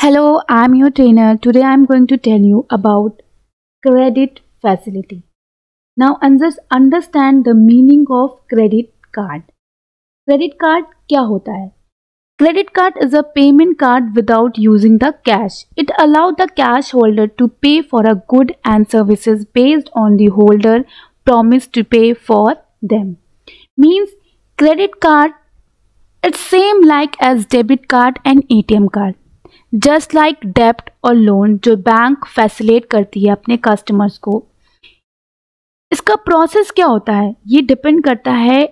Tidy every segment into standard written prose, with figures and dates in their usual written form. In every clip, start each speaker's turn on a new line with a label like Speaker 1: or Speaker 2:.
Speaker 1: Hello, I'm your trainer. Today I'm going to tell you about credit facility. Now understand the meaning of credit card. Credit card क्या होता है? Credit card is a payment card without using the cash. It allows the cash holder to pay for a good and services based on the holder promise to pay for them. Means credit card it's same like as debit card and ATM card. Just like डेब्ट और loan जो bank facilitate करती है अपने customers को, इसका process क्या होता है ये डिपेंड करता है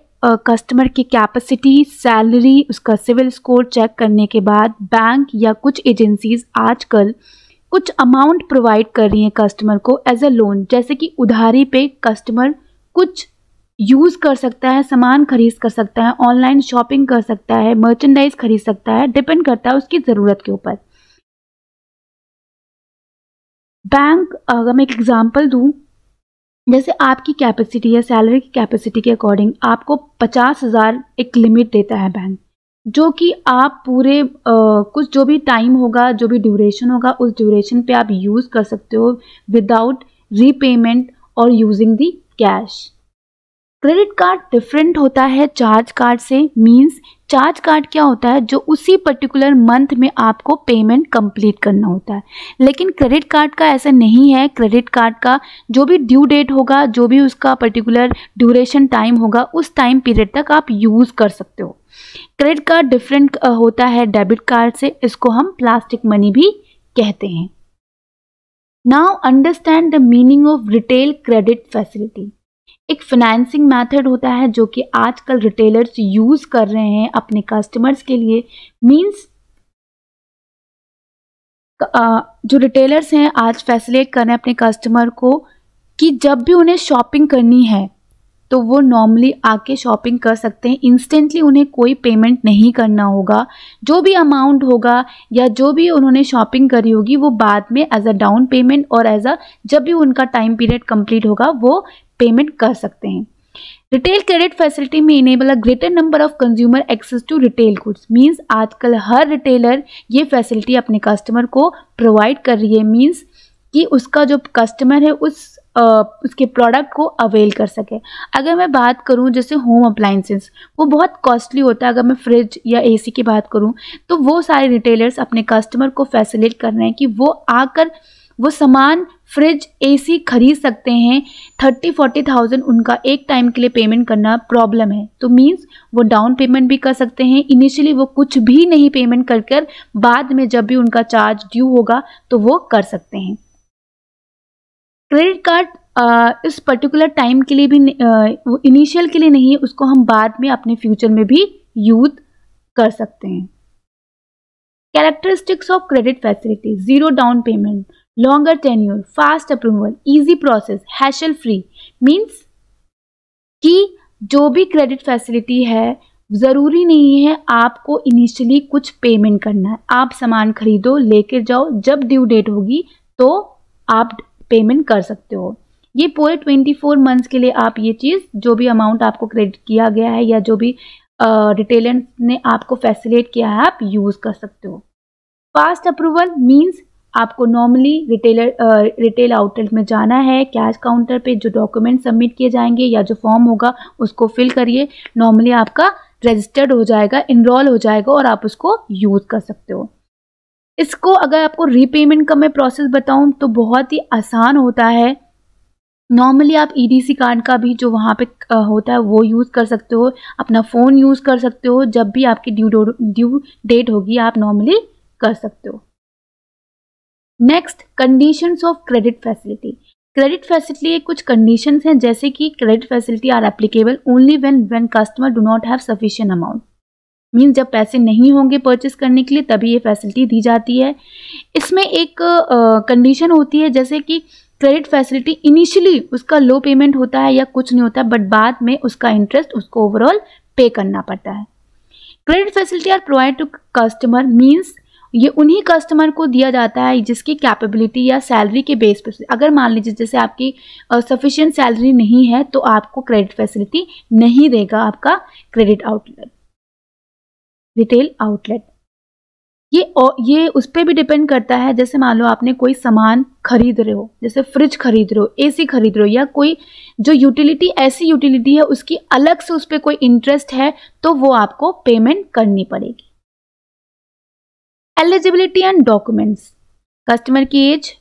Speaker 1: कस्टमर की कैपेसिटी, सैलरी, उसका सिविल स्कोर चेक करने के बाद बैंक या कुछ एजेंसीज आजकल कुछ अमाउंट प्रोवाइड कर रही हैं कस्टमर को एज अ लोन, जैसे कि उधारी पे कस्टमर कुछ यूज़ कर सकता है, सामान खरीद कर सकता है, ऑनलाइन शॉपिंग कर सकता है, मर्चेंडाइज खरीद सकता है, डिपेंड करता है उसकी ज़रूरत के ऊपर। बैंक अगर मैं एक एग्जांपल दूं, जैसे आपकी कैपेसिटी या सैलरी की कैपेसिटी के अकॉर्डिंग आपको 50,000 एक लिमिट देता है बैंक, जो कि आप पूरे कुछ जो भी टाइम होगा, जो भी ड्यूरेशन होगा, उस ड्यूरेशन पे आप यूज़ कर सकते हो विदाउट रीपेमेंट और using the cash. Credit card different होता है चार्ज कार्ड से। मींस चार्ज कार्ड क्या होता है, जो उसी पर्टिकुलर मंथ में आपको पेमेंट कंप्लीट करना होता है, लेकिन क्रेडिट कार्ड का ऐसा नहीं है। क्रेडिट कार्ड का जो भी ड्यू डेट होगा, जो भी उसका पर्टिकुलर ड्यूरेशन टाइम होगा, उस टाइम पीरियड तक आप यूज़ कर सकते हो। क्रेडिट कार्ड डिफरेंट होता है डेबिट कार्ड से, इसको हम प्लास्टिक मनी भी कहते हैं। Now understand the meaning of retail credit facility. एक फाइनेंसिंग मेथड होता है जो कि आजकल रिटेलर्स यूज कर रहे हैं अपने कस्टमर्स के लिए। मींस जो रिटेलर्स हैं आज फैसिलिटेट कर रहे हैं अपने कस्टमर को कि जब भी उन्हें शॉपिंग करनी है तो वो नॉर्मली आके शॉपिंग कर सकते हैं। इंस्टेंटली उन्हें कोई पेमेंट नहीं करना होगा। जो भी अमाउंट होगा या जो भी उन्होंने शॉपिंग करी होगी वो बाद में एज अ डाउन पेमेंट और एज अ जब भी उनका टाइम पीरियड कंप्लीट होगा वो पेमेंट कर सकते हैं। रिटेल क्रेडिट फैसिलिटी में enable a greater number of consumer access to retail goods. Means आजकल हर रिटेलर ये फैसिलिटी अपने कस्टमर को प्रोवाइड कर रही है। मींस कि उसका जो कस्टमर है उसके प्रोडक्ट को अवेल कर सके। अगर मैं बात करूं जैसे होम अप्लाइंसेस, वो बहुत कॉस्टली होता है। अगर मैं फ्रिज या एसी की बात करूं तो वो सारे रिटेलर्स अपने कस्टमर को फैसिलिटेट कर रहे हैं कि वो आकर वो सामान फ्रिज एसी खरीद सकते हैं। 30-40,000 उनका एक टाइम के लिए पेमेंट करना प्रॉब्लम है, तो मींस वो डाउन पेमेंट भी कर सकते हैं। इनिशियली वो कुछ भी नहीं पेमेंट कर बाद में जब भी उनका चार्ज ड्यू होगा तो वो कर सकते हैं। क्रेडिट कार्ड इस पर्टिकुलर टाइम के लिए भी वो इनिशियल के लिए नहीं है, उसको हम बाद में अपने फ्यूचर में भी यूज कर सकते हैं। Characteristics of credit facility: zero down payment, longer tenure, fast approval, easy process, hassle free. Means कि जो भी क्रेडिट फैसिलिटी है ज़रूरी नहीं है आपको इनिशियली कुछ पेमेंट करना है। आप सामान खरीदो, लेकर जाओ, जब ड्यू डेट होगी तो आप पेमेंट कर सकते हो। ये पूरे 24 मंथ्स के लिए आप ये चीज़ जो भी अमाउंट आपको क्रेडिट किया गया है या जो भी रिटेलर ने आपको फैसिलिटेट किया है आप यूज़ कर सकते हो। फास्ट अप्रूवल मींस आपको नॉर्मली रिटेल आउटलेट में जाना है, कैश काउंटर पे जो डॉक्यूमेंट सबमिट किए जाएंगे या जो फॉर्म होगा उसको फिल करिए, नॉर्मली आपका रजिस्टर्ड हो जाएगा, इनरोल हो जाएगा और आप उसको यूज़ कर सकते हो। इसको अगर आपको रीपेमेंट का मैं प्रोसेस बताऊं तो बहुत ही आसान होता है। नॉर्मली आप ईडीसी कार्ड का भी जो वहाँ पे होता है वो यूज़ कर सकते हो, अपना फ़ोन यूज़ कर सकते हो। जब भी आपकी ड्यू डेट होगी आप नॉर्मली कर सकते हो। Next, conditions of credit facility. Credit facility के कुछ कंडीशंस हैं, जैसे कि credit facility are applicable only when customer do not have sufficient amount. Means जब पैसे नहीं होंगे परचेस करने के लिए तभी ये फैसिलिटी दी जाती है। इसमें एक कंडीशन होती है जैसे कि क्रेडिट फैसिलिटी इनिशियली उसका लो पेमेंट होता है या कुछ नहीं होता, बट बाद में उसका इंटरेस्ट उसको ओवरऑल पे करना पड़ता है। Credit facility are provide to customer means ये उन्हीं कस्टमर को दिया जाता है जिसकी कैपेबिलिटी या सैलरी के बेस पर। अगर मान लीजिए जैसे आपकी सफिशिएंट सैलरी नहीं है तो आपको क्रेडिट फैसिलिटी नहीं देगा आपका क्रेडिट आउटलेट, रिटेल आउटलेट। ये उस पर भी डिपेंड करता है। जैसे मान लो आपने कोई सामान खरीद रहे हो, जैसे फ्रिज खरीद रहे हो, एसी खरीद रहे हो, या कोई जो यूटिलिटी ऐसी यूटिलिटी है उसकी अलग से उस पर कोई इंटरेस्ट है, तो वो आपको पेमेंट करनी पड़ेगी। Eligibility and documents. कस्टमर की एज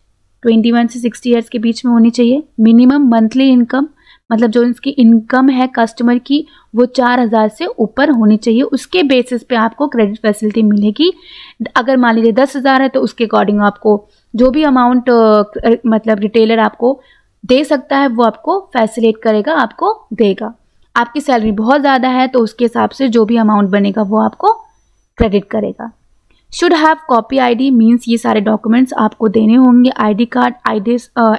Speaker 1: 21 से 60 ईयर्स के बीच में होनी चाहिए। मिनिमम मंथली इनकम, मतलब जो इसकी इनकम है कस्टमर की वो 4000 से ऊपर होनी चाहिए। उसके बेसिस पे आपको क्रेडिट फैसिलिटी मिलेगी। अगर मान लीजिए 10,000 है तो उसके अकॉर्डिंग आपको जो भी अमाउंट मतलब रिटेलर आपको दे सकता है वो आपको फैसिलिटेट करेगा, आपको देगा। आपकी सैलरी बहुत ज़्यादा है तो उसके हिसाब से जो भी अमाउंट बनेगा वो आपको क्रेडिट करेगा। Should have copy ID, means ये सारे डॉक्यूमेंट्स आपको देने होंगे। ID card,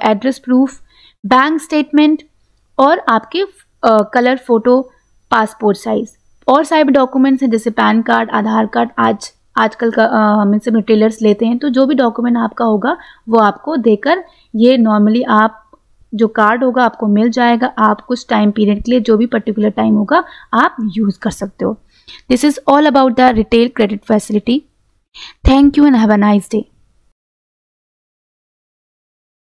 Speaker 1: address proof, bank statement और आपके कलर फोटो, पासपोर्ट साइज। और सारे डॉक्यूमेंट्स हैं जैसे पैन कार्ड, आधार कार्ड, आजकल का हम इनसे रिटेलर्स लेते हैं। तो जो भी डॉक्यूमेंट आपका होगा वो आपको देकर, ये नॉर्मली आप जो कार्ड होगा आपको मिल जाएगा। आप कुछ टाइम पीरियड के लिए जो भी पर्टिकुलर टाइम होगा आप यूज़ कर सकते हो। This is all about the retail credit facility. Thank you and have a nice day.